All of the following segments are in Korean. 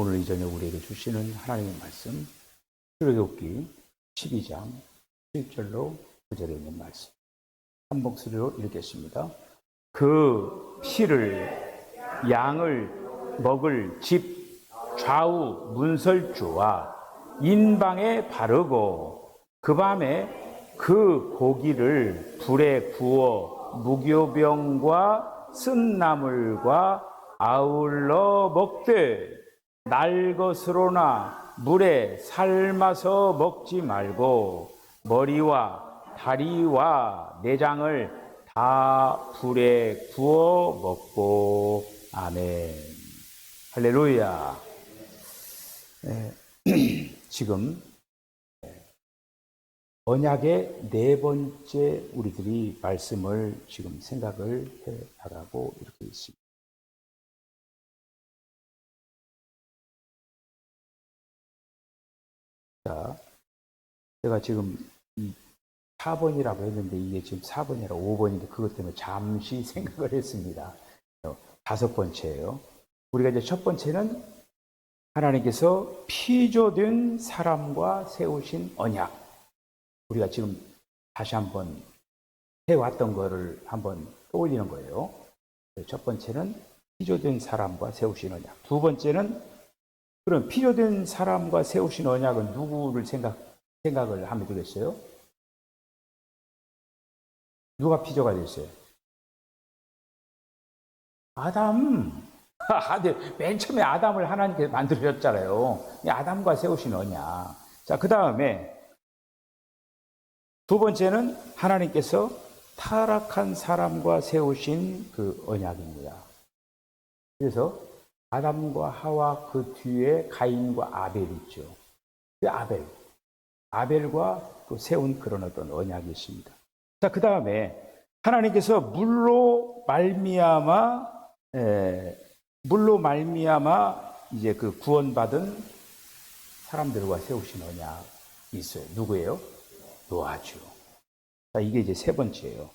오늘 이 저녁 우리에게 주시는 하나님의 말씀, 출애굽기 12장 7절로 9절에 있는 말씀 한 목소리로 읽겠습니다. 그 피를 양을 먹을 집 좌우 문설주와 인방에 바르고 그 밤에 그 고기를 불에 구워 무교병과 쓴 나물과 아울러 먹되 날 것으로나 물에 삶아서 먹지 말고 머리와 다리와 내장을 다 불에 구워 먹고. 아멘. 할렐루야. 지금 언약의 네 번째 우리들이 말씀을 지금 생각을 해 나가고 이렇게 있습니다. 자, 제가 지금 4번이라고 했는데 이게 지금 4번이 아니라 5번인데 그것 때문에 잠시 생각을 했습니다. 5번째예요. 우리가 이제 첫 번째는 하나님께서 피조된 사람과 세우신 언약. 우리가 지금 다시 한번 해왔던 거를 한번 떠올리는 거예요. 첫 번째는 피조된 사람과 세우신 언약. 두 번째는 그럼 피조된 사람과 세우신 언약은 누구를 생각을 하면 되겠어요? 누가 피조가 됐어요? 아담. 맨 처음에 아담을 하나님께서 만들으셨잖아요. 아담과 세우신 언약. 자, 그 다음에 두 번째는 하나님께서 타락한 사람과 세우신 그 언약입니다. 그래서 아담과 하와 그 뒤에 가인과 아벨 있죠. 그 아벨과 그 세운 그런 어떤 언약이 있습니다. 자, 그 다음에 하나님께서 물로 말미암아 이제 그 구원받은 사람들과 세우신 언약이 있어요. 누구예요? 노아죠. 자, 이게 이제 세 번째예요.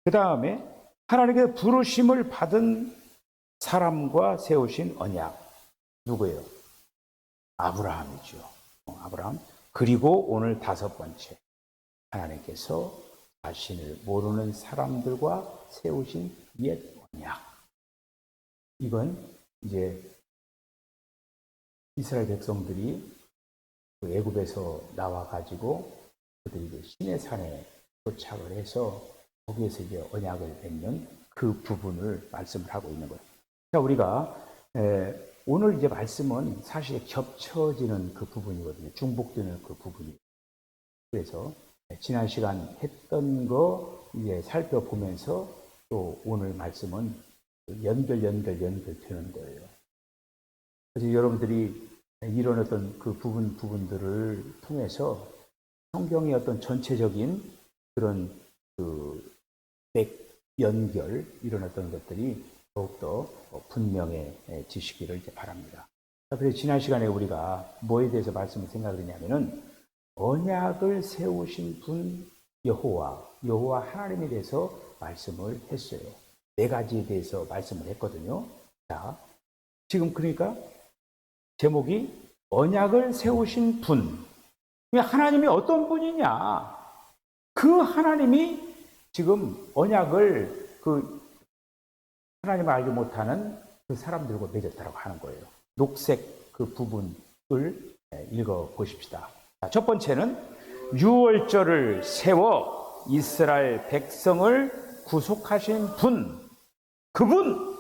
그 다음에 하나님께서 부르심을 받은 사람과 세우신 언약. 누구예요? 아브라함이죠. 아브라함. 그리고 오늘 5번째. 하나님께서 자신을 모르는 사람들과 세우신 옛 언약. 이건 이제 이스라엘 백성들이 애굽에서 나와가지고 그들이 이제 시내산에 도착을 해서 거기에서 이제 언약을 맺는 그 부분을 말씀을 하고 있는 거예요. 자, 우리가 오늘 이제 말씀은 사실 겹쳐지는 그 부분이거든요. 중복되는 그 부분이. 그래서 지난 시간 했던 거 이제 살펴보면서 또 오늘 말씀은 연결되는 거예요. 그래서 여러분들이 이런 어떤 그 부분들을 통해서 성경의 어떤 전체적인 그런 그 연결 이런 어떤 것들이 더욱더 분명해지시기를 이제 바랍니다. 그래서 지난 시간에 우리가 뭐에 대해서 말씀을 생각을 했냐면은 언약을 세우신 분 여호와 하나님에 대해서 말씀을 했어요. 4가지에 대해서 말씀을 했거든요. 자, 지금 그러니까 제목이 언약을 세우신 분. 하나님이 어떤 분이냐? 그 하나님이 지금 언약을 하나님을 알지 못하는 그 사람들과 맺었다고 하는 거예요. 녹색 그 부분을 읽어 보십시다. 자, 첫 번째는 유월절을 세워 이스라엘 백성을 구속하신 분. 그분!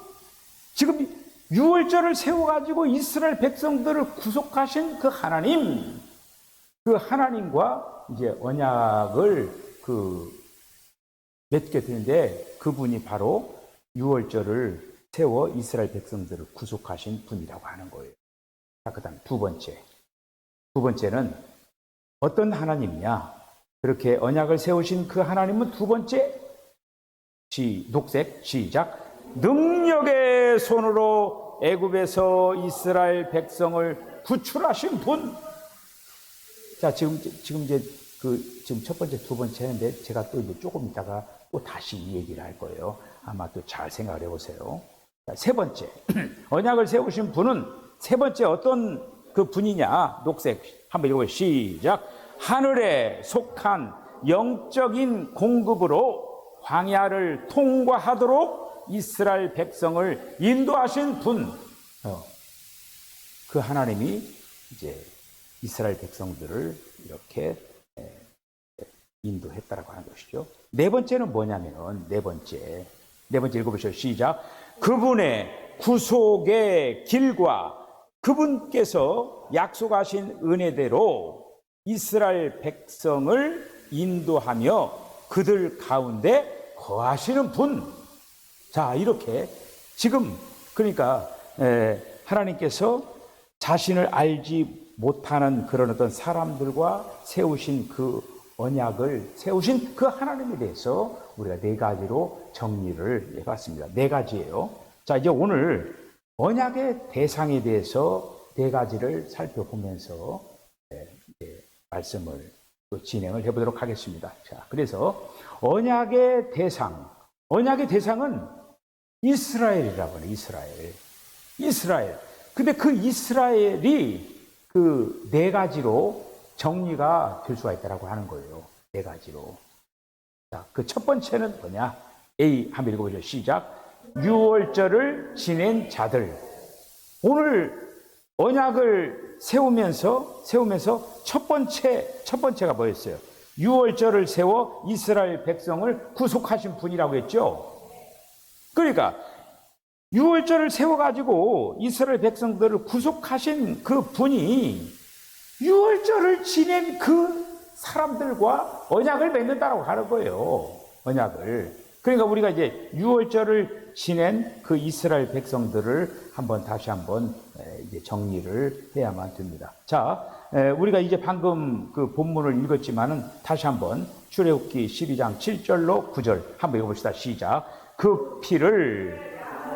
지금 유월절을 세워가지고 이스라엘 백성들을 구속하신 그 하나님. 그 하나님과 이제 언약을 맺게 되는데 그분이 바로 유월절을 세워 이스라엘 백성들을 구속하신 분이라고 하는 거예요. 자, 그 다음 두 번째는 어떤 하나님이냐? 그렇게 언약을 세우신 그 하나님은 두 번째, 녹색, 시작. 능력의 손으로 애굽에서 이스라엘 백성을 구출하신 분. 자, 지금 이제 지금 첫 번째, 두 번째 했는데 제가 또 이제 조금 있다가 또 다시 이 얘기를 할 거예요. 아마 또 잘 생각을 해보세요. 자, 세 번째, 언약을 세우신 분은 세 번째 어떤 그 분이냐? 녹색. 한번 읽어보세요. 시작. 하늘에 속한 영적인 공급으로 광야를 통과하도록 이스라엘 백성을 인도하신 분. 그 하나님이 이제 이스라엘 백성들을 이렇게 인도했다라고 하는 것이죠. 네 번째는 뭐냐면은 네 번째 읽어보시죠. 시작. 그분의 구속의 길과 그분께서 약속하신 은혜대로 이스라엘 백성을 인도하며 그들 가운데 거하시는 분. 자, 이렇게 지금 그러니까 하나님께서 자신을 알지 못하는 그런 어떤 사람들과 세우신 그 언약을 세우신 그 하나님에 대해서 우리가 네 가지로 정리를 해봤습니다. 네 가지예요. 자, 이제 오늘 언약의 대상에 대해서 네 가지를 살펴보면서 말씀을 또 진행을 해보도록 하겠습니다. 자, 그래서 언약의 대상은 이스라엘이라고 하는 이스라엘. 근데 그 이스라엘이 그 네 가지로 정리가 될 수가 있다고 하는 거예요. 네 가지로. 자, 그 첫 번째는 뭐냐? A 한번 읽어보죠. 시작. 유월절을 지낸 자들. 오늘 언약을 세우면서 첫 번째가 뭐였어요? 유월절을 세워 이스라엘 백성을 구속하신 분이라고 했죠. 그러니까 유월절을 세워가지고 이스라엘 백성들을 구속하신 그 분이 유월절을 지낸 그 사람들과 언약을 맺는다라고 하는 거예요. 언약을. 그러니까 우리가 이제 유월절을 지낸 그 이스라엘 백성들을 다시 한번 이제 정리를 해야만 됩니다. 자, 우리가 이제 방금 그 본문을 읽었지만은 다시 한번 출애굽기 12장 7절로 9절 한번 읽어봅시다. 시작. 그 피를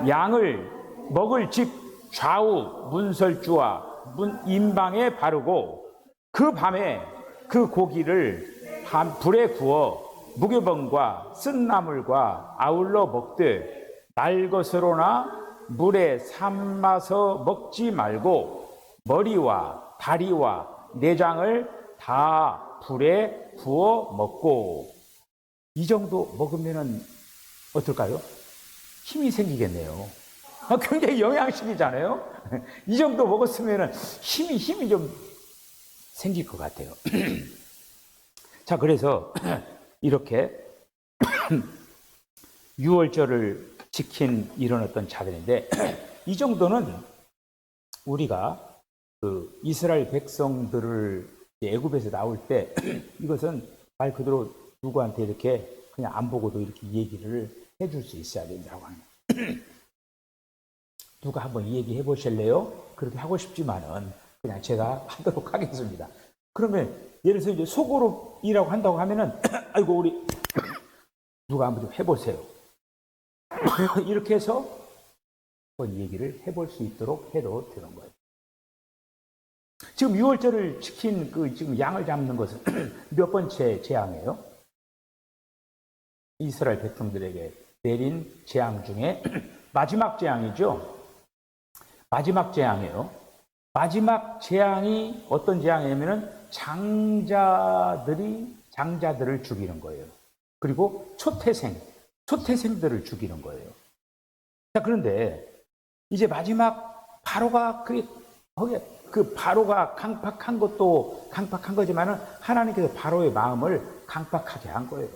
양을 먹을 집 좌우 문설주와 문 임방에 바르고 그 밤에 그 고기를 불에 구워 무교병과 쓴나물과 아울러 먹되 날것으로나 물에 삶아서 먹지 말고 머리와 다리와 내장을 다 불에 구워 먹고. 이 정도 먹으면은 어떨까요? 힘이 생기겠네요. 굉장히 영양식이잖아요. 이 정도 먹었으면은 힘이 좀 생길 것 같아요. 자, 그래서 이렇게 유월절을 지킨 이런 어떤 자들인데 이 정도는 우리가 그 이스라엘 백성들을 애굽에서 나올 때 이것은 말 그대로 누구한테 이렇게 그냥 안 보고도 이렇게 얘기를 해줄 수 있어야 된다고 하는 거예요. 누가 한번 얘기해 보실래요? 그렇게 하고 싶지만은 그냥 제가 하도록 하겠습니다. 그러면 예를 들어서 이제 속으로 일하고 한다고 하면은 아이고 우리 누가 한번 좀 해보세요. 이렇게 해서 한번 얘기를 해볼 수 있도록 해도 되는 거예요. 지금 유월절을 지킨 그 지금 양을 잡는 것은 몇 번째 재앙이에요? 이스라엘 백성들에게 내린 재앙 중에 마지막 재앙이죠. 마지막 재앙이에요. 마지막 재앙이 어떤 재앙이냐면은 장자들을 죽이는 거예요. 그리고 초태생들을 죽이는 거예요. 자, 그런데 이제 마지막 바로가 그 바로가 강팍한 것도 강팍한 거지만은 하나님께서 바로의 마음을 강팍하게 한 거예요.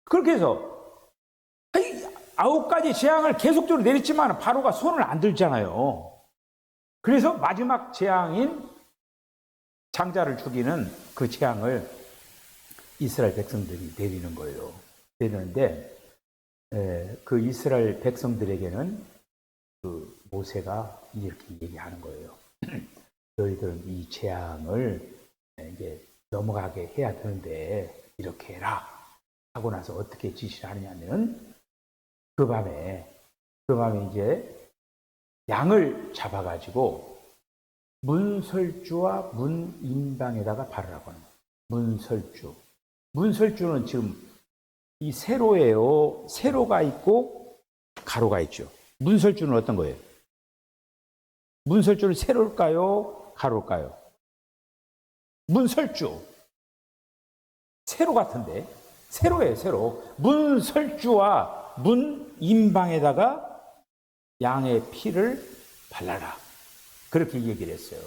그렇게 해서 9가지 재앙을 계속적으로 내렸지만 바로가 손을 안 들잖아요. 그래서 마지막 재앙인 장자를 죽이는 그 재앙을 이스라엘 백성들이 내리는 거예요. 내리는데 그 이스라엘 백성들에게는 그 모세가 이렇게 얘기하는 거예요. 너희들은 이 재앙을 이제 넘어가게 해야 되는데 이렇게 해라 하고 나서 어떻게 지시를 하느냐면 그 밤에 이제 양을 잡아가지고 문설주와 문인방에다가 바르라고 하는 거예요. 문설주는 지금 이 세로예요. 세로가 있고 가로가 있죠. 문설주는 어떤 거예요? 문설주를 세로일까요? 가로일까요? 문설주. 세로 같은데. 세로예요, 세로. 문설주와 문인방에다가 양의 피를 발라라. 그렇게 얘기를 했어요.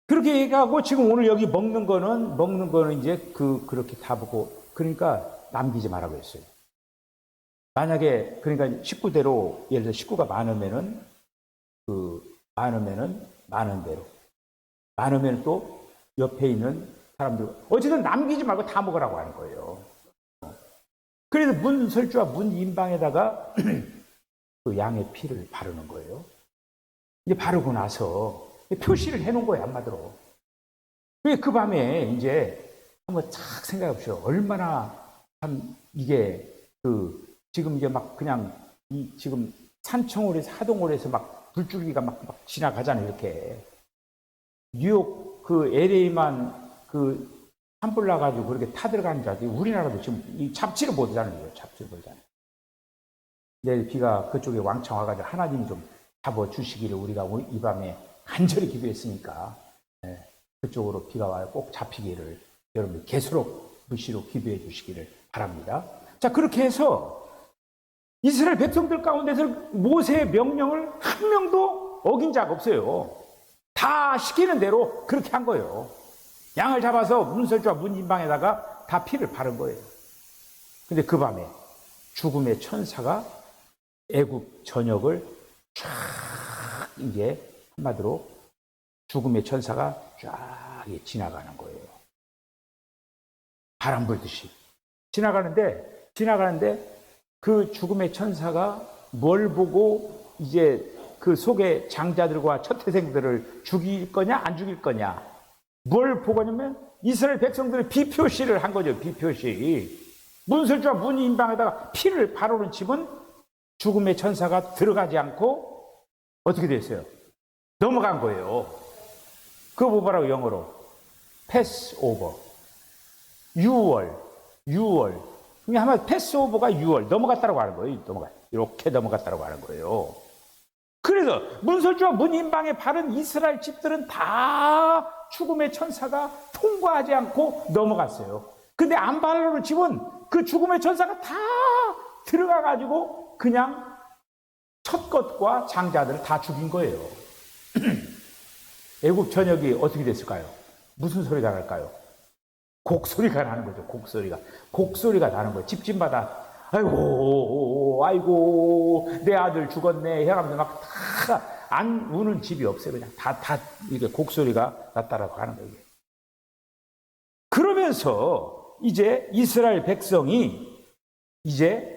그렇게 얘기하고 지금 오늘 여기 먹는 거는 이제 그렇게 다 보고, 그러니까 남기지 말라고 했어요. 만약에, 그러니까 식구대로, 예를 들어 식구가 많으면은, 많은 대로. 많으면 또 옆에 있는 사람들, 어쨌든 남기지 말고 다 먹으라고 하는 거예요. 그래서 문설주와 문인방에다가 그 양의 피를 바르는 거예요. 이제 바르고 나서 표시를 해놓은 거예요, 한마디로. 그 밤에 이제 한번 착 생각해 보시오. 얼마나 참 이게 지금 이제 막 그냥 지금 산청홀에서 하동홀에서 막 불줄기가 막 지나가잖아요, 이렇게. 뉴욕 LA만 산불 나가지고 그렇게 타들어가는 줄 알았더니 우리나라도 지금 이 잡지를 보잖아요, 잡지를 보잖아요. 내일 비가 그쪽에 왕창 와가지고 하나님이 좀 잡아주시기를 우리가 이 밤에 간절히 기도했으니까, 그쪽으로 비가 와요. 꼭 잡히기를 여러분들 계속 무시로 기도해 주시기를 바랍니다. 자, 그렇게 해서 이스라엘 백성들 가운데서 모세의 명령을 한 명도 어긴 자가 없어요. 다 시키는 대로 그렇게 한 거예요. 양을 잡아서 문설주와 문인방에다가 다 피를 바른 거예요. 근데 그 밤에 죽음의 천사가 애굽 전역을 쫙, 이게 한마디로 죽음의 천사가 쫙 지나가는 거예요. 바람 불듯이 지나가는데 그 죽음의 천사가 뭘 보고 이제 그 속의 장자들과 첫태생들을 죽일 거냐 안 죽일 거냐, 뭘 보고냐면 이스라엘 백성들의 비표시를 한 거죠. 비표시. 문설주와 문인방에다가 피를 바르는 집은 죽음의 천사가 들어가지 않고 어떻게 됐어요? 넘어간 거예요. 그거 뭐라고 영어로? 패스오버. 유월. 그냥 한마디 패스오버가 6월 넘어갔다고 하는 거예요. 이렇게 넘어갔다고 하는 거예요. 그래서 문설주와 문인방에 바른 이스라엘 집들은 다 죽음의 천사가 통과하지 않고 넘어갔어요. 근데 안 바르는 집은 그 죽음의 천사가 다 들어가가지고 그냥 첫 것과 장자들을 다 죽인 거예요. 애굽 전역이 어떻게 됐을까요? 무슨 소리가 날까요? 곡소리가 나는 거죠. 곡소리가 나는 거예요. 집집마다 아이고 내 아들 죽었네. 사람들 막 다 안 우는 집이 없어요. 그냥 다 이게 곡소리가 났다라고 하는 거예요. 그러면서 이제 이스라엘 백성이 이제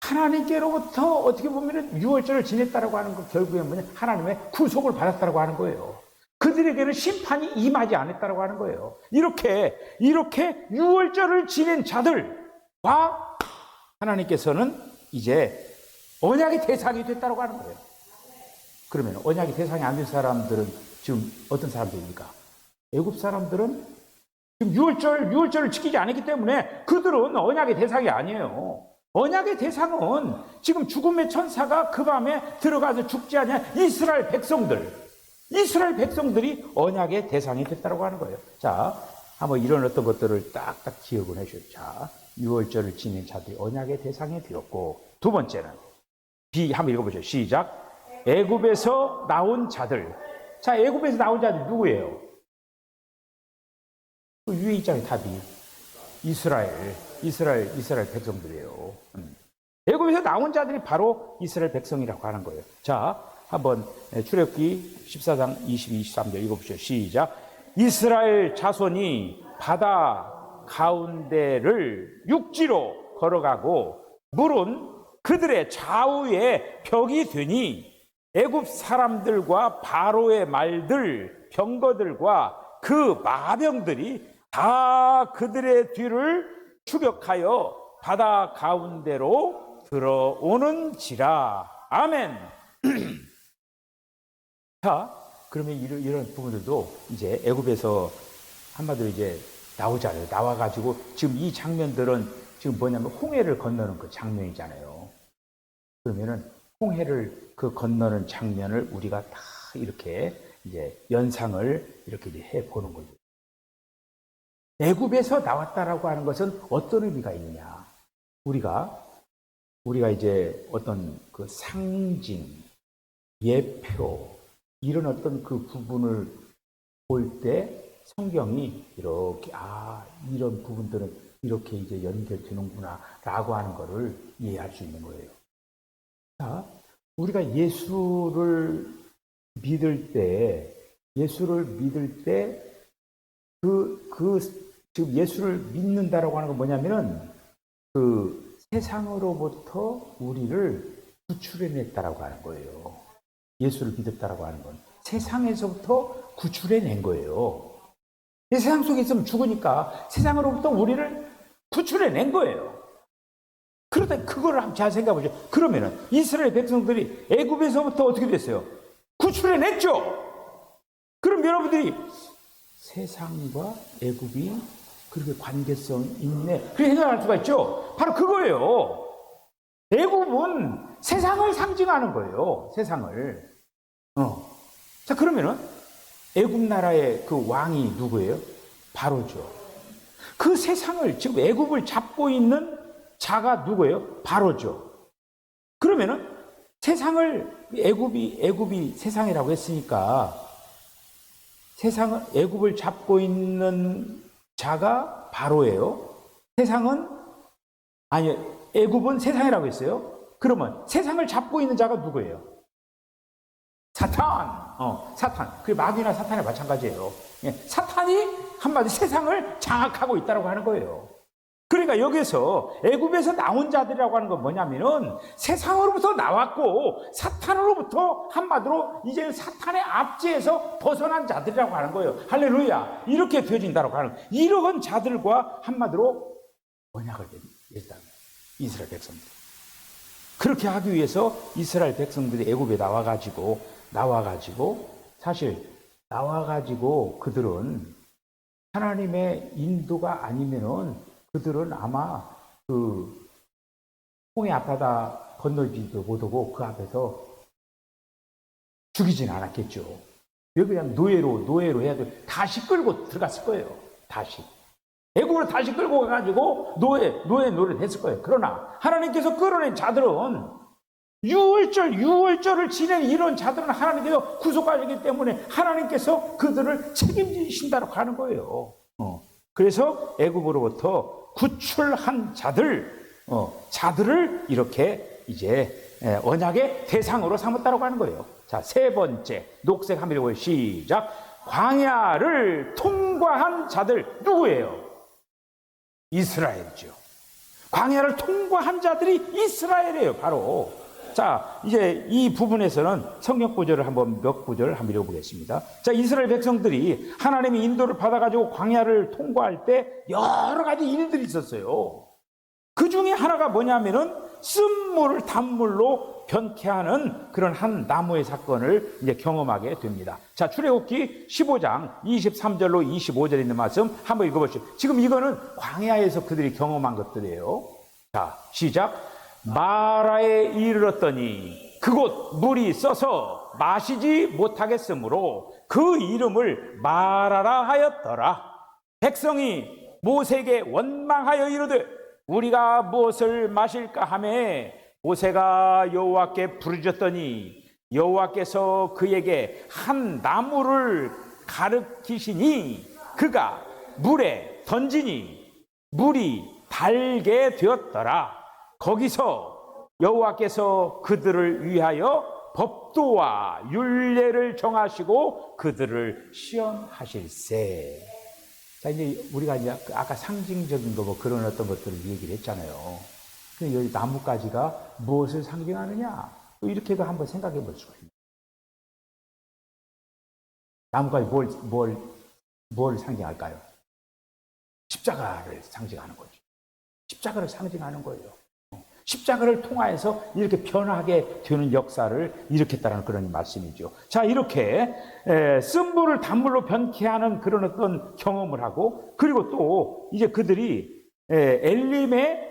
하나님께로부터 어떻게 보면 유월절을 지냈다라고 하는 거, 결국에 뭐냐, 하나님의 구속을 받았다라고 하는 거예요. 그들에게는 심판이 임하지 않았다라고 하는 거예요. 이렇게 유월절을 지낸 자들과 하나님께서는 이제 언약의 대상이 됐다고 하는 거예요. 그러면 언약의 대상이 안 된 사람들은 지금 어떤 사람들입니까? 애굽 사람들은 지금 유월절을 지키지 않았기 때문에 그들은 언약의 대상이 아니에요. 언약의 대상은 지금 죽음의 천사가 그 밤에 들어가서 죽지 않냐 이스라엘 백성들이 언약의 대상이 됐다고 하는 거예요. 자, 한번 이런 어떤 것들을 딱딱 기억을 해줘요. 자, 유월절을 지낸 자들이 언약의 대상이 되었고, 두 번째는 한번 읽어보죠. 시작. 애굽에서 나온 자들. 자, 애굽에서 나온 자들이 누구예요? 그 위에 있잖아요, 답이. 이스라엘 백성들이에요. 애굽에서 나온 자들이 바로 이스라엘 백성이라고 하는 거예요. 자, 한번 출애굽기 14장 22, 23절 읽어보시죠. 시작. 이스라엘 자손이 바다 가운데를 육지로 걸어가고 물은 그들의 좌우에 벽이 되니 애굽 사람들과 바로의 말들, 병거들과 그 마병들이 다 그들의 뒤를 추격하여 바다 가운데로 들어오는지라. 아멘. 자, 그러면 이런 부분들도 이제 애굽에서 한마디로 이제 나오잖아요. 나와가지고 지금 이 장면들은 지금 뭐냐면 홍해를 건너는 그 장면이잖아요. 그러면은 홍해를 그 건너는 장면을 우리가 다 이렇게 이제 연상을 이렇게 이제 해 보는 거죠. 애굽에서 나왔다라고 하는 것은 어떤 의미가 있느냐? 우리가 이제 어떤 그 상징, 예표 이런 어떤 그 부분을 볼 때 성경이 이렇게 이런 부분들은 이렇게 이제 연결되는구나라고 하는 것을 이해할 수 있는 거예요. 자, 우리가 예수를 믿을 때 지금 예수를 믿는다라고 하는 건 뭐냐면은 그 세상으로부터 우리를 구출해냈다라고 하는 거예요. 예수를 믿었다라고 하는 건 세상에서부터 구출해낸 거예요. 세상 속에 있으면 죽으니까 세상으로부터 우리를 구출해낸 거예요. 그러다 그거를 한번 잘 생각해 보죠. 그러면은 이스라엘 백성들이 애굽에서부터 어떻게 됐어요? 구출해냈죠. 그럼 여러분들이 세상과 애굽이 그렇게 관계성 있네. 그렇게 생각할 수가 있죠. 바로 그거예요. 애굽은 세상을 상징하는 거예요. 세상을. 자, 그러면은 애굽 나라의 그 왕이 누구예요? 바로죠. 그 세상을 지금 애굽을 잡고 있는 자가 누구예요? 바로죠. 그러면은 세상을 애굽이 세상이라고 했으니까 세상은 애굽을 잡고 있는 자가 바로예요. 애굽은 세상이라고 했어요. 그러면 세상을 잡고 있는 자가 누구예요? 사탄. 사탄. 그 마귀나 사탄이 마찬가지예요. 사탄이 한마디 세상을 장악하고 있다고 하는 거예요. 그러니까 여기서 애굽에서 나온 자들이라고 하는 건 뭐냐면은 세상으로부터 나왔고 사탄으로부터 한마디로 이제는 사탄의 압제에서 벗어난 자들이라고 하는 거예요. 할렐루야. 이렇게 되어진다고 하는 거예요. 이러한 자들과 한마디로 언약을 맺었다는 거예요. 이스라엘 백성들. 그렇게 하기 위해서 이스라엘 백성들이 애굽에 나와가지고 그들은 하나님의 인도가 아니면은 그들은 아마 그 홍해 앞바다 건너지도 못하고 그 앞에서 죽이진 않았겠죠. 왜 그냥 노예로 해야 돼. 다시 끌고 들어갔을 거예요. 다시. 애국으로 다시 끌고 가가지고 노예를 했을 거예요. 그러나 하나님께서 끌어낸 자들은 유월절을 지낸 이런 자들은 하나님께서 구속하시기 때문에 하나님께서 그들을 책임지신다고 하는 거예요. 그래서 애굽으로부터 구출한 자들을 이렇게 이제 언약의 대상으로 삼았다고 하는 거예요. 자, 세 번째 녹색 한번 읽어요. 시작. 광야를 통과한 자들 누구예요? 이스라엘이죠. 광야를 통과한 자들이 이스라엘이에요. 바로. 자, 이제 이 부분에서는 성경 구절을 몇 구절을 한번 읽어보겠습니다. 자, 이스라엘 백성들이 하나님의 인도를 받아가지고 광야를 통과할 때 여러 가지 일들이 있었어요. 그 중에 하나가 뭐냐면은 쓴물을 단물로 변케 하는 그런 한 나무의 사건을 이제 경험하게 됩니다. 자, 출애굽기 15장 23절로 25절에 있는 말씀 한번 읽어보시죠. 지금 이거는 광야에서 그들이 경험한 것들이에요. 자, 시작. 마라에 이르렀더니 그곳 물이 써서 마시지 못하겠으므로 그 이름을 마라라 하였더라. 백성이 모세에게 원망하여 이르되 우리가 무엇을 마실까 하매 모세가 여호와께 부르짖었더니 여호와께서 그에게 한 나무를 가르치시니 그가 물에 던지니 물이 달게 되었더라. 거기서 여호와께서 그들을 위하여 법도와 율례를 정하시고 그들을 시험하실세. 자, 이제 우리가 이제 아까 상징적인 거 뭐 그런 어떤 것들을 얘기를 했잖아요. 근데 여기 나뭇가지가 무엇을 상징하느냐? 이렇게도 한번 생각해 볼 수가 있습니다. 나뭇가지 뭘 상징할까요? 십자가를 상징하는 거죠. 십자가를 상징하는 거예요. 십자가를 통하여서 이렇게 변하게 되는 역사를 일으켰다는 그런 말씀이죠. 자, 이렇게 쓴물을 단물로 변케 하는 그런 어떤 경험을 하고, 그리고 또 이제 그들이 엘림의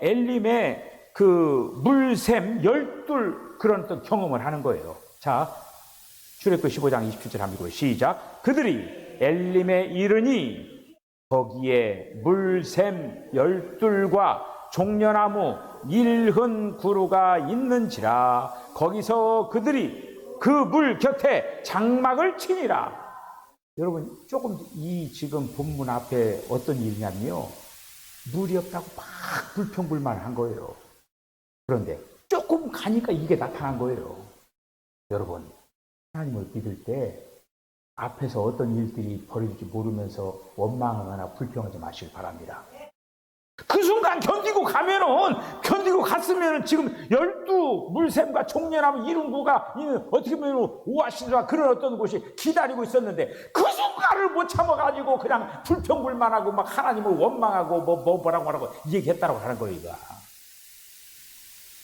그 물샘 12 그런 어떤 경험을 하는 거예요. 자, 출애굽기 15장 27절 한번 읽어요. 시작. 그들이 엘림에 이르니 거기에 물샘 12과 종려나무 1흔 구루가 있는지라. 거기서 그들이 그 물 곁에 장막을 치니라. 여러분, 조금 이 지금 본문 앞에 어떤 일이냐면요, 물이 없다고 막 불평불만한 거예요. 그런데 조금 가니까 이게 나타난 거예요. 여러분, 하나님을 믿을 때 앞에서 어떤 일들이 벌어질지 모르면서 원망하거나 불평하지 마시길 바랍니다. 그 순간 견디고 갔으면은 지금 12 물샘과 종려나무 1흔구가 어떻게 보면 오아시스와 그런 어떤 곳이 기다리고 있었는데, 그 순간을 못 참아가지고 그냥 불평불만하고 막 하나님을 원망하고 뭐라고 하라고 얘기했다라고 하는 거예요. 이거.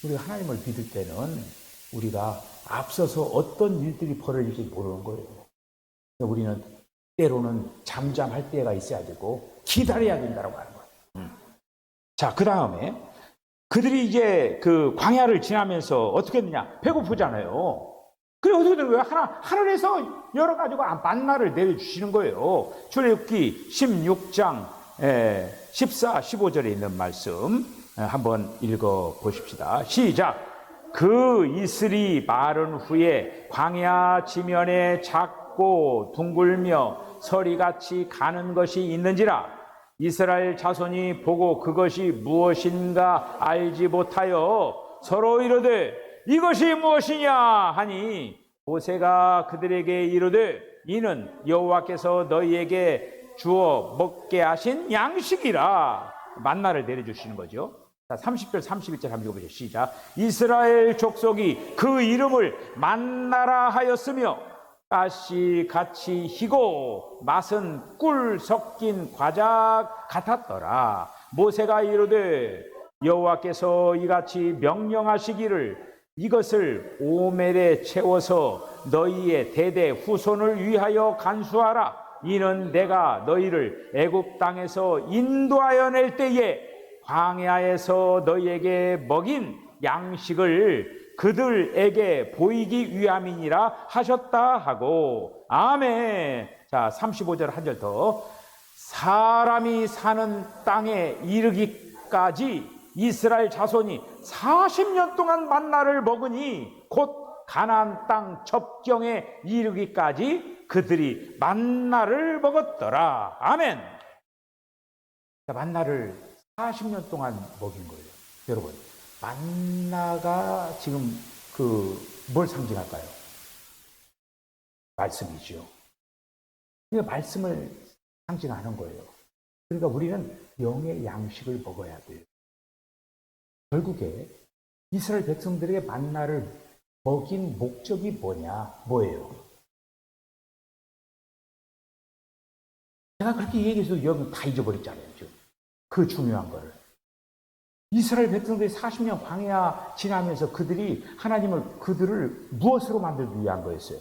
우리가 하나님을 믿을 때는 우리가 앞서서 어떤 일들이 벌어질지 모르는 거예요. 우리는 때로는 잠잠할 때가 있어야 되고 기다려야 된다고 하는 거예요. 자, 그 다음에 그들이 이제 그 광야를 지나면서 어떻게 했느냐? 배고프잖아요. 그래, 어떻게 된 거예요? 하늘에서 여러 가지고 만나를 내려주시는 거예요. 출애굽기 16장 14, 15절에 있는 말씀 한번 읽어 보십시다. 시작. 그 이슬이 마른 후에 광야 지면에 작고 둥글며 서리같이 가는 것이 있는지라. 이스라엘 자손이 보고 그것이 무엇인가 알지 못하여 서로 이르되 이것이 무엇이냐 하니, 모세가 그들에게 이르되 이는 여호와께서 너희에게 주어 먹게 하신 양식이라. 만나를 내려주시는 거죠. 자, 30절 31절 한번 읽어보시죠. 시작. 이스라엘 족속이 그 이름을 만나라 하였으며 가시 같이 희고 맛은 꿀 섞인 과자 같았더라. 모세가 이르되 여호와께서 이같이 명령하시기를 이것을 오멜에 채워서 너희의 대대 후손을 위하여 간수하라. 이는 내가 너희를 애굽 땅에서 인도하여 낼 때에 광야에서 너희에게 먹인 양식을 그들에게 보이기 위함이니라 하셨다 하고. 아멘. 자, 35절 한 절 더. 사람이 사는 땅에 이르기까지 이스라엘 자손이 40년 동안 만나를 먹으니 곧 가나안 땅 접경에 이르기까지 그들이 만나를 먹었더라. 아멘. 자, 만나를 40년 동안 먹인 거예요. 여러분, 만나가 지금 뭘 상징할까요? 말씀이죠. 말씀을 상징하는 거예요. 그러니까 우리는 영의 양식을 먹어야 돼요. 결국에 이스라엘 백성들에게 만나를 먹인 목적이 뭐예요? 제가 그렇게 얘기해서 여러분 다 잊어버렸잖아요. 지금. 그 중요한 거를. 이스라엘 백성들이 40년 광야 지나면서 그들이 그들을 무엇으로 만들기 위한 거였어요?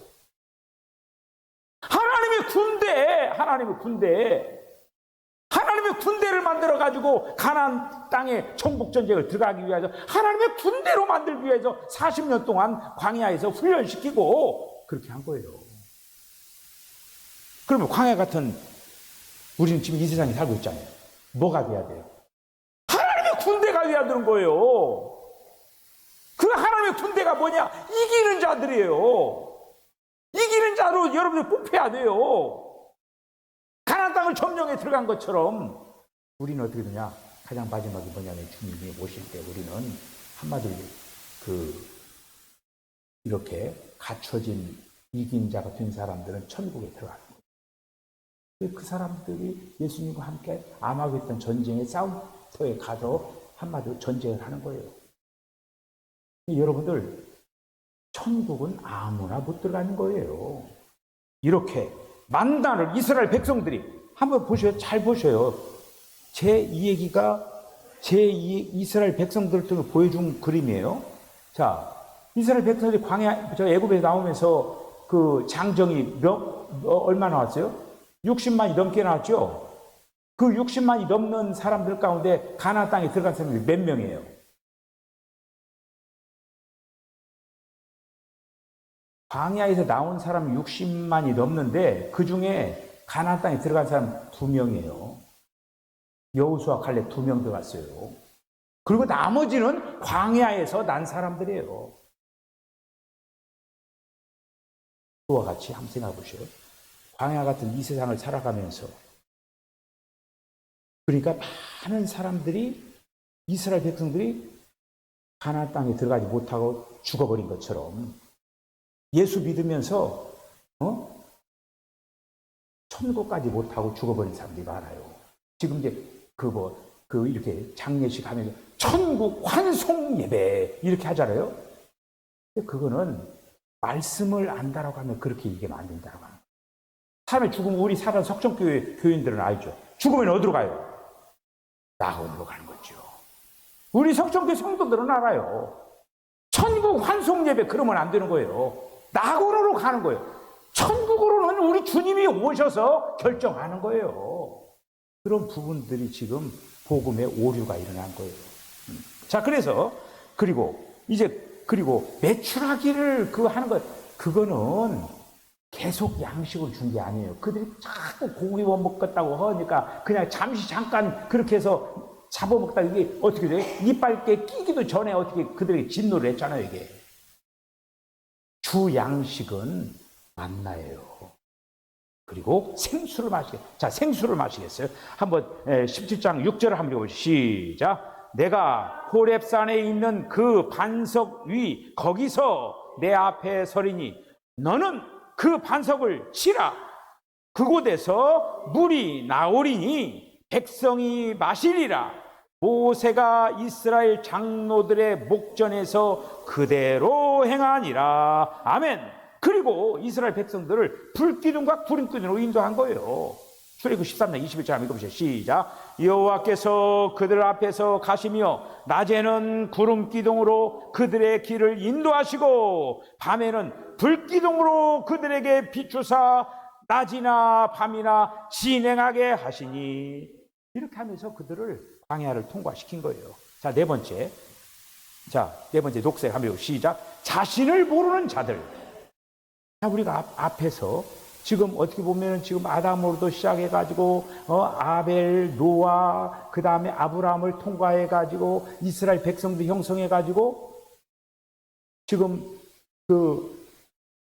하나님의 군대를 만들어가지고 가나안 땅에 정복전쟁을 들어가기 위해서 하나님의 군대로 만들기 위해서 40년 동안 광야에서 훈련시키고 그렇게 한 거예요. 그러면 광야 같은 우리는 지금 이 세상에 살고 있잖아요. 뭐가 돼야 돼요? 하나님의 군대가 돼야 되는 거예요. 그 하나님의 군대가 뭐냐? 이기는 자들이에요. 이기는 자로 여러분들 뽑혀야 돼요. 가나안 땅을 점령해 들어간 것처럼 우리는 어떻게 되냐? 가장 마지막에 뭐냐면 주님이 오실 때 우리는 한마디로 이렇게 갖춰진 이긴 자가 된 사람들은 천국에 들어가는 거예요. 그 사람들이 예수님과 함께 암하고 있던 전쟁의 싸움터에 가서 한마디로 전쟁을 하는 거예요. 여러분들, 천국은 아무나 못 들어가는 거예요. 이렇게 만나를 이스라엘 백성들이 한번 보셔요. 잘 보셔요. 이스라엘 백성들 등을 보여준 그림이에요. 자, 이스라엘 백성들이 애굽에 나오면서 그 장정이 얼마 나왔어요? 60만이 넘게 나왔죠? 그 60만이 넘는 사람들 가운데 가나안 땅에 들어간 사람들이 몇 명이에요? 광야에서 나온 사람 60만이 넘는데 그 중에 가나안 땅에 들어간 사람 2명이에요. 여호수아 칼렙 2명 들어갔어요. 그리고 나머지는 광야에서 난 사람들이에요. 그와 같이 한번 생각해 보세요. 광야 같은 이 세상을 살아가면서 그러니까 많은 사람들이 이스라엘 백성들이 가나안 땅에 들어가지 못하고 죽어버린 것처럼 예수 믿으면서 천국까지 못하고 죽어버린 사람들이 많아요. 지금 이제 이렇게 장례식 하면서 천국 환송 예배 이렇게 하잖아요. 근데 그거는 말씀을 안다라고 하면 그렇게 얘기하면 안 된다고 하는 거예요. 사람의 죽으면 우리 사람 석정교회 교인들은 알죠. 죽으면 어디로 가요? 낙원으로 가는 거죠. 우리 석정교회 성도들은 알아요. 천국 환송 예배 그러면 안 되는 거예요. 낙원으로 가는 거예요. 천국으로는 우리 주님이 오셔서 결정하는 거예요. 그런 부분들이 지금 복음의 오류가 일어난 거예요. 자, 그래서 그리고 매출하기를 하는 것 그거는 계속 양식을 준 게 아니에요. 그들이 자꾸 고기 못 먹겠다고 하니까 그냥 잠깐 그렇게 해서 잡아먹다 이게 어떻게 돼요? 이빨게 끼기도 전에 어떻게 그들에게 진노를 했잖아요, 이게. 주 양식은 만나예요. 그리고 생수를 마시겠어요. 자, 생수를 마시겠어요. 한번 17장 6절을 한번 읽어보시죠. 시작. 내가 호렙산에 있는 그 반석 위 거기서 내 앞에 서리니 너는 그 반석을 치라. 그곳에서 물이 나오리니 백성이 마시리라. 모세가 이스라엘 장로들의 목전에서 그대로 행하니라. 아멘. 그리고 이스라엘 백성들을 불기둥과 구름기둥으로 인도한 거예요. 출애굽 13장 21절 한번 읽어보세요. 시작. 여호와께서 그들 앞에서 가시며 낮에는 구름기둥으로 그들의 길을 인도하시고 밤에는 불기둥으로 그들에게 비추사 낮이나 밤이나 진행하게 하시니 이렇게 하면서 그들을 광야를 통과시킨 거예요. 자, 네 번째 녹색 한번 시작. 자신을 모르는 자들. 자, 우리가 앞에서 지금 어떻게 보면 지금 아담으로부터 시작해가지고 아벨, 노아, 그 다음에 아브라함을 통과해가지고 이스라엘 백성들 형성해가지고 지금 그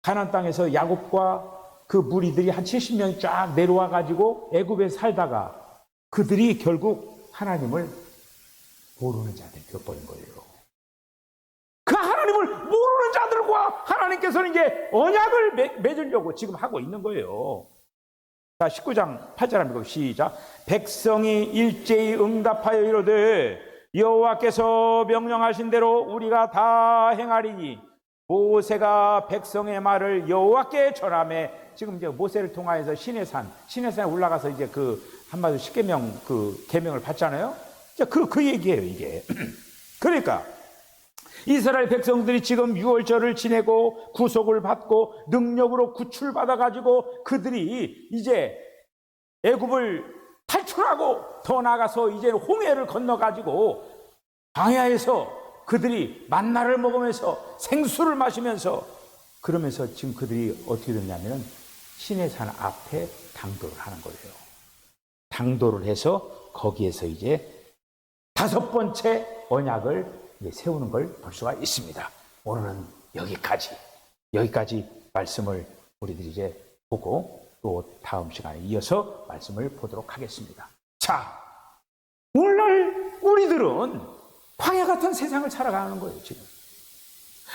가나안 땅에서 야곱과 그 무리들이 한 70명이 쫙 내려와가지고 애굽에 살다가 그들이 결국 하나님을 모르는 자들이 되어버린 거예요. 그 하나님을 모르는 자들과 하나님께서는 이제 언약을 맺으려고 지금 하고 있는 거예요. 자, 19장 8절 한번 시작. 백성이 일제히 응답하여 이르되 여호와께서 명령하신 대로 우리가 다 행하리니 모세가 백성의 말을 여호와께 전하매. 지금 이제 모세를 통하여서 시내산에 올라가서 이제 한마디로 십계명 계명을 받잖아요. 자, 그 얘기예요, 이게. 그러니까 이스라엘 백성들이 지금 유월절을 지내고 구속을 받고 능력으로 구출받아가지고 그들이 이제 애굽을 탈출하고 더 나아가서 이제 홍해를 건너가지고 광야에서 그들이 만나를 먹으면서 생수를 마시면서 그러면서 지금 그들이 어떻게 됐냐면은 시내산 앞에 당도를 하는 거예요. 당도를 해서 거기에서 이제 5번째 언약을 세우는 걸 볼 수가 있습니다. 오늘은 여기까지 말씀을 우리들이 이제 보고 또 다음 시간에 이어서 말씀을 보도록 하겠습니다. 자, 오늘날 우리들은 광야 같은 세상을 살아가는 거예요, 지금.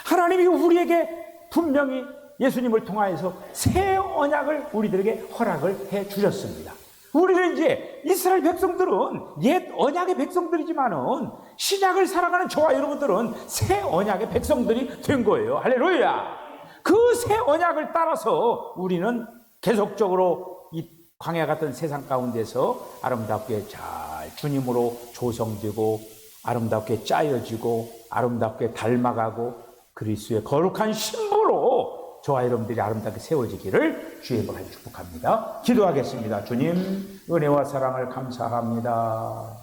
하나님이 우리에게 분명히 예수님을 통하여서 새 언약을 우리들에게 허락을 해 주셨습니다. 우리는 이제 이스라엘 백성들은 옛 언약의 백성들이지만은 신약을 살아가는 저와 여러분들은 새 언약의 백성들이 된 거예요. 할렐루야! 그 새 언약을 따라서 우리는 계속적으로 이 광야 같은 세상 가운데서 아름답게 잘 주님으로 조성되고 아름답게 짜여지고 아름답게 닮아가고 그리스도의 거룩한 신부로 저와 여러분들이 아름답게 세워지기를 주의 이름으로 축복합니다. 기도하겠습니다. 주님, 은혜와 사랑을 감사합니다.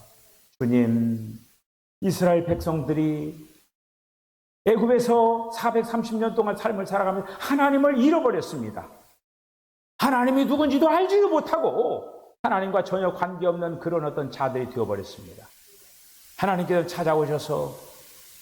주님, 이스라엘 백성들이 애굽에서 430년 동안 삶을 살아가면서 하나님을 잃어버렸습니다. 하나님이 누군지도 알지도 못하고 하나님과 전혀 관계없는 그런 어떤 자들이 되어버렸습니다. 하나님께서 찾아오셔서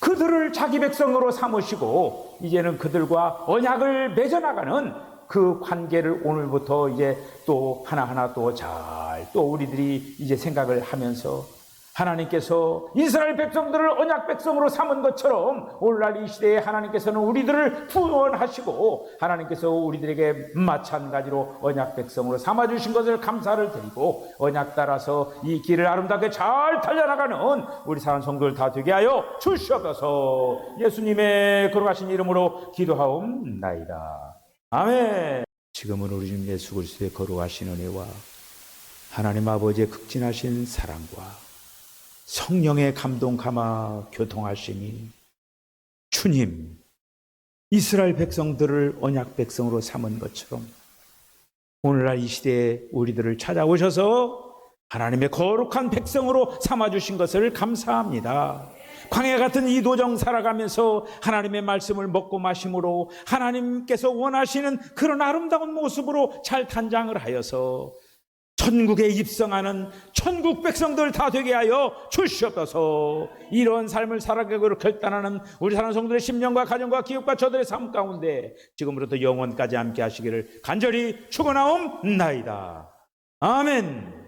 그들을 자기 백성으로 삼으시고 이제는 그들과 언약을 맺어나가는 그 관계를 오늘부터 이제 또 하나하나 또 잘 또 우리들이 이제 생각을 하면서 하나님께서 이스라엘 백성들을 언약 백성으로 삼은 것처럼 오늘날 이 시대에 하나님께서는 우리들을 구원하시고 하나님께서 우리들에게 마찬가지로 언약 백성으로 삼아주신 것을 감사를 드리고 언약 따라서 이 길을 아름답게 잘 달려나가는 우리 사랑하는 성도들 다 되게 하여 주시옵소서. 예수님의 거룩하신 이름으로 기도하옵나이다. 아멘. 지금은 우리 주님 예수 그리스도의 거룩하신 은혜와 하나님 아버지의 극진하신 사랑과 성령의 감동 감화 교통하심이 주님 이스라엘 백성들을 언약 백성으로 삼은 것처럼 오늘날 이 시대에 우리들을 찾아오셔서 하나님의 거룩한 백성으로 삼아주신 것을 감사합니다. 광야 같은 이 도정 살아가면서 하나님의 말씀을 먹고 마심으로 하나님께서 원하시는 그런 아름다운 모습으로 잘 단장을 하여서 천국에 입성하는 천국 백성들 다 되게 하여 주시옵소서. 이런 삶을 살아가기로 결단하는 우리 사랑하는 성도들의 심령과 가정과 기업과 저들의 삶 가운데 지금부터 영원까지 함께 하시기를 간절히 축원하옵나이다. 아멘.